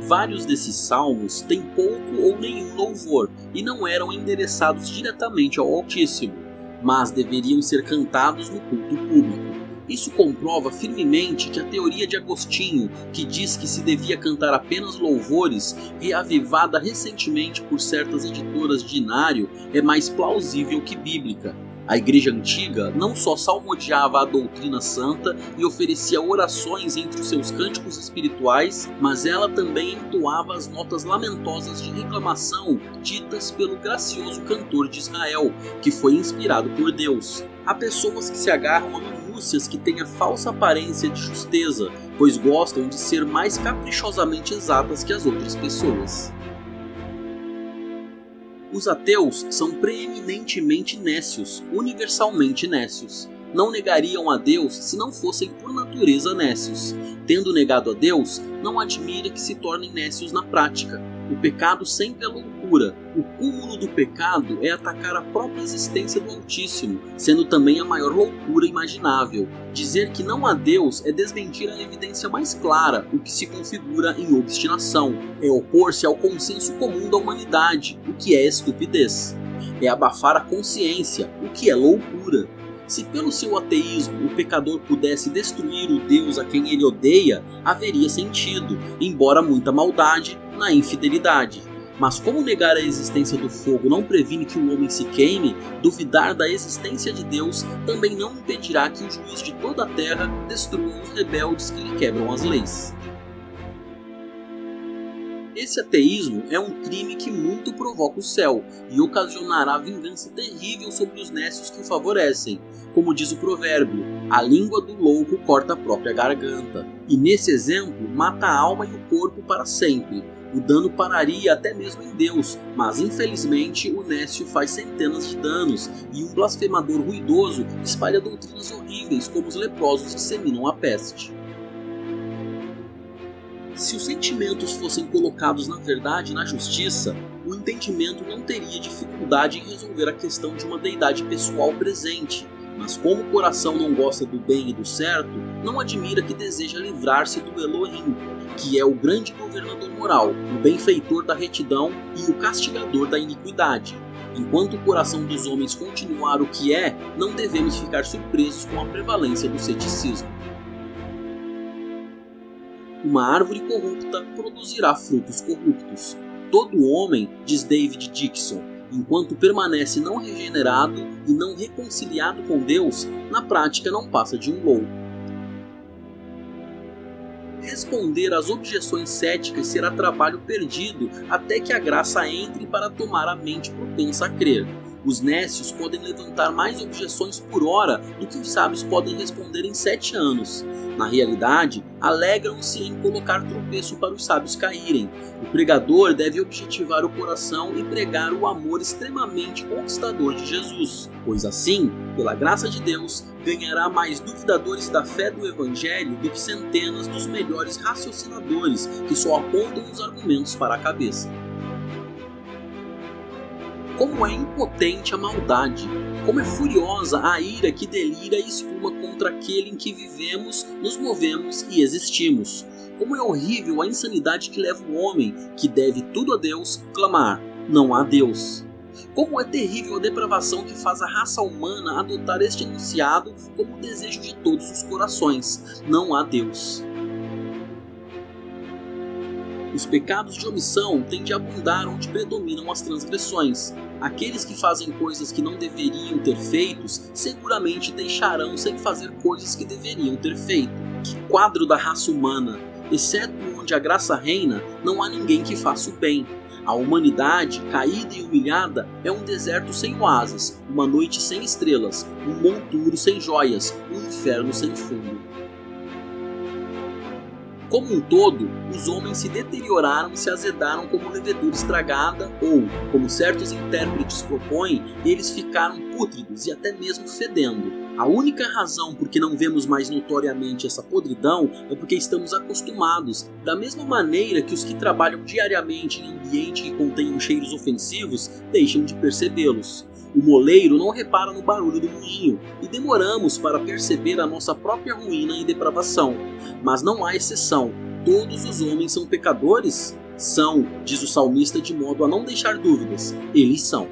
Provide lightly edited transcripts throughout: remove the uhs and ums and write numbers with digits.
Vários desses salmos têm pouco ou nenhum louvor e não eram endereçados diretamente ao Altíssimo, mas deveriam ser cantados no culto público. Isso comprova firmemente que a teoria de Agostinho, que diz que se devia cantar apenas louvores, reavivada recentemente por certas editoras de Inário, é mais plausível que bíblica. A Igreja Antiga não só salmodiava a doutrina santa e oferecia orações entre os seus cânticos espirituais, mas ela também entoava as notas lamentosas de reclamação ditas pelo gracioso cantor de Israel, que foi inspirado por Deus. Há pessoas que se agarram a minúcias que têm a falsa aparência de justeza, pois gostam de ser mais caprichosamente exatas que as outras pessoas. Os ateus são preeminentemente nécios, universalmente nécios. Não negariam a Deus se não fossem por natureza nécios. Tendo negado a Deus, não admira que se tornem nécios na prática. O pecado sempre é loucura. O cúmulo do pecado é atacar a própria existência do Altíssimo, sendo também a maior loucura imaginável. Dizer que não há Deus é desmentir a evidência mais clara, o que se configura em obstinação. É opor-se ao consenso comum da humanidade, o que é estupidez. É abafar a consciência, o que é loucura. Se pelo seu ateísmo o pecador pudesse destruir o Deus a quem ele odeia, haveria sentido, embora muita maldade, na infidelidade. Mas como negar a existência do fogo não previne que o homem se queime, duvidar da existência de Deus também não impedirá que o juiz de toda a terra destrua os rebeldes que lhe quebram as leis. Esse ateísmo é um crime que muito provoca o céu e ocasionará vingança terrível sobre os nécios que o favorecem. Como diz o provérbio, a língua do louco corta a própria garganta. E nesse exemplo, mata a alma e o corpo para sempre. O dano pararia até mesmo em Deus, mas infelizmente o nécio faz centenas de danos e um blasfemador ruidoso espalha doutrinas horríveis como os leprosos disseminam a peste. Se os sentimentos fossem colocados na verdade e na justiça, o entendimento não teria dificuldade em resolver a questão de uma deidade pessoal presente, mas como o coração não gosta do bem e do certo, não admira que deseja livrar-se do Elohim, que é o grande governador moral, o benfeitor da retidão e o castigador da iniquidade. Enquanto o coração dos homens continuar o que é, não devemos ficar surpresos com a prevalência do ceticismo. Uma árvore corrupta produzirá frutos corruptos. Todo homem, diz David Dixon, enquanto permanece não regenerado e não reconciliado com Deus, na prática não passa de um louco. Responder às objeções céticas será trabalho perdido até que a graça entre para tomar a mente propensa a crer. Os nécios podem levantar mais objeções por hora do que os sábios podem responder em 7 anos. Na realidade, alegram-se em colocar tropeço para os sábios caírem. O pregador deve objetivar o coração e pregar o amor extremamente conquistador de Jesus, pois assim, pela graça de Deus, ganhará mais duvidadores da fé do Evangelho do que centenas dos melhores raciocinadores que só apontam os argumentos para a cabeça. Como é impotente a maldade, como é furiosa a ira que delira e espuma contra aquele em que vivemos, nos movemos e existimos. Como é horrível a insanidade que leva o homem, que deve tudo a Deus, clamar, não há Deus. Como é terrível a depravação que faz a raça humana adotar este enunciado como o desejo de todos os corações, não há Deus. Os pecados de omissão têm de abundar onde predominam as transgressões. Aqueles que fazem coisas que não deveriam ter feitos, seguramente deixarão sem fazer coisas que deveriam ter feito. Que quadro da raça humana! Exceto onde a graça reina, não há ninguém que faça o bem. A humanidade, caída e humilhada, é um deserto sem oásis, uma noite sem estrelas, um monturo sem joias, um inferno sem fundo. Como um todo, os homens se deterioraram e se azedaram como levedura estragada ou, como certos intérpretes propõem, eles ficaram pútridos e até mesmo fedendo. A única razão por que não vemos mais notoriamente essa podridão é porque estamos acostumados, da mesma maneira que os que trabalham diariamente em ambiente que contenham cheiros ofensivos deixam de percebê-los. O moleiro não repara no barulho do moinho e demoramos para perceber a nossa própria ruína e depravação. Mas não há exceção. todos os homens são pecadores? São, diz o salmista de modo a não deixar dúvidas, eles são.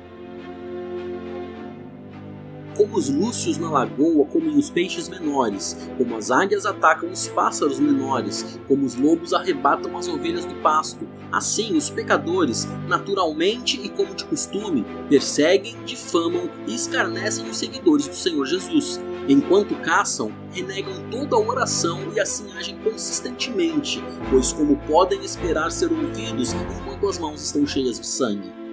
Como os lúcios na lagoa comem os peixes menores, como as águias atacam os pássaros menores, como os lobos arrebatam as ovelhas do pasto, assim os pecadores, naturalmente e como de costume, perseguem, difamam e escarnecem os seguidores do Senhor Jesus. Enquanto caçam, renegam toda a oração e assim agem consistentemente, pois como podem esperar ser ouvidos enquanto as mãos estão cheias de sangue?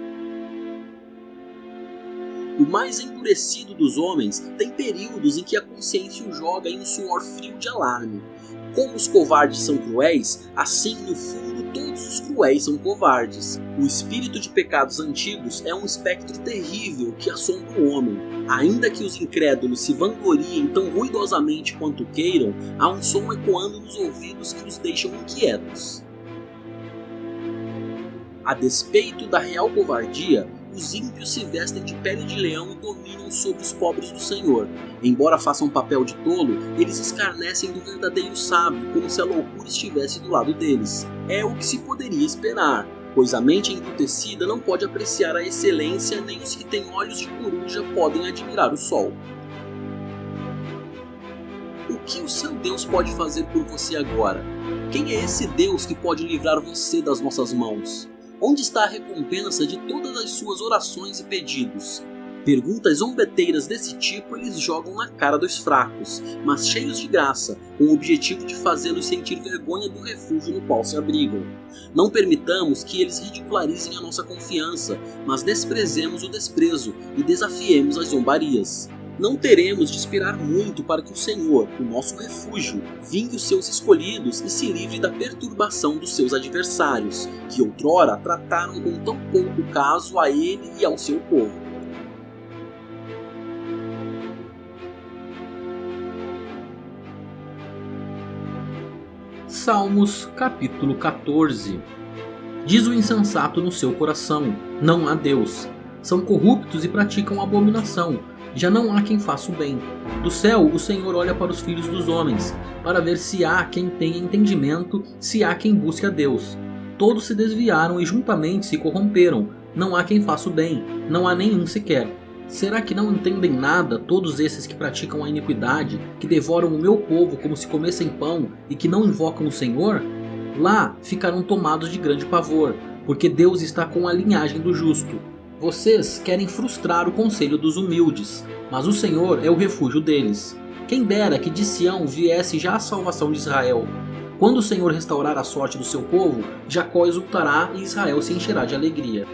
O mais endurecido dos homens tem períodos em que a consciência o joga em um suor frio de alarme. Como os covardes são cruéis, assim no fundo todos os cruéis são covardes. O espírito de pecados antigos é um espectro terrível que assombra o homem. Ainda que os incrédulos se vangloriem tão ruidosamente quanto queiram, há um som ecoando nos ouvidos que os deixam inquietos. A despeito da real covardia, os ímpios se vestem de pele de leão e dominam sobre os pobres do Senhor. Embora façam papel de tolo, eles escarnecem do verdadeiro sábio, como se a loucura estivesse do lado deles. É o que se poderia esperar, pois a mente embrutecida não pode apreciar a excelência, nem os que têm olhos de coruja podem admirar o sol. O que o seu Deus pode fazer por você agora? Quem é esse Deus que pode livrar você das nossas mãos? Onde está a recompensa de todas as suas orações e pedidos? Perguntas zombeteiras desse tipo eles jogam na cara dos fracos, mas cheios de graça, com o objetivo de fazê-los sentir vergonha do refúgio no qual se abrigam. Não permitamos que eles ridicularizem a nossa confiança, mas desprezemos o desprezo e desafiemos as zombarias. Não teremos de esperar muito para que o Senhor, o nosso refúgio, vingue os seus escolhidos e se livre da perturbação dos seus adversários, que outrora trataram com tão pouco caso a ele e ao seu povo. Salmos capítulo 14. Diz o insensato no seu coração: não há Deus. São corruptos e praticam abominação. Já não há quem faça o bem. Do céu o Senhor olha para os filhos dos homens, para ver se há quem tenha entendimento, se há quem busque a Deus. Todos se desviaram e juntamente se corromperam. Não há quem faça o bem, não há nenhum sequer. Será que não entendem nada todos esses que praticam a iniquidade, que devoram o meu povo como se comessem pão e que não invocam o Senhor? Lá ficarão tomados de grande pavor, porque Deus está com a linhagem do justo. Vocês querem frustrar o conselho dos humildes, mas o Senhor é o refúgio deles. Quem dera que de Sião viesse já a salvação de Israel. Quando o Senhor restaurar a sorte do seu povo, Jacó exultará e Israel se encherá de alegria.